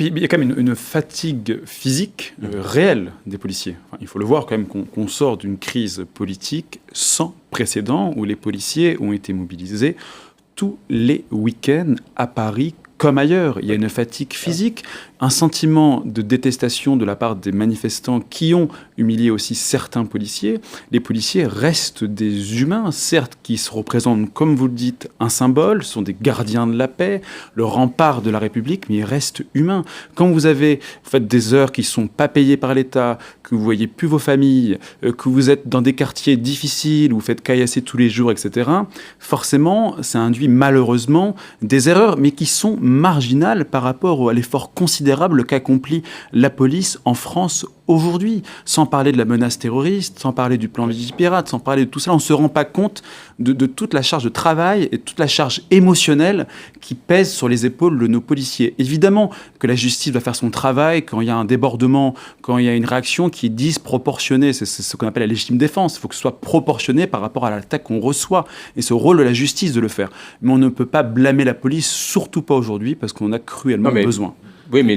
il y a quand même une fatigue physique réelle des policiers. Enfin, il faut le voir quand même qu'on sort d'une crise politique sans précédent où les policiers ont été mobilisés tous les week-ends à Paris comme ailleurs. Il y a une fatigue physique, un sentiment de détestation de la part des manifestants qui ont humilié aussi certains policiers. Les policiers restent des humains, certes, qui se représentent, comme vous le dites, un symbole, sont des gardiens de la paix, le rempart de la République, mais ils restent humains. Quand vous faites des heures qui ne sont pas payées par l'État, que vous ne voyez plus vos familles, que vous êtes dans des quartiers difficiles, où vous faites caillasser tous les jours, etc., forcément, ça induit malheureusement des erreurs, mais qui sont marginales par rapport à l'effort considérable qu'accomplit la police en France aujourd'hui, sans parler de la menace terroriste, sans parler du plan Vigipirate, sans parler de tout ça. On ne se rend pas compte de toute la charge de travail et toute la charge émotionnelle qui pèse sur les épaules de nos policiers. Évidemment que la justice doit faire son travail quand il y a un débordement, quand il y a une réaction qui est disproportionnée. C'est ce qu'on appelle la légitime défense. Il faut que ce soit proportionné par rapport à l'attaque qu'on reçoit. Et c'est au rôle de la justice de le faire. Mais on ne peut pas blâmer la police, surtout pas aujourd'hui, parce qu'on a cruellement besoin. Oui, mais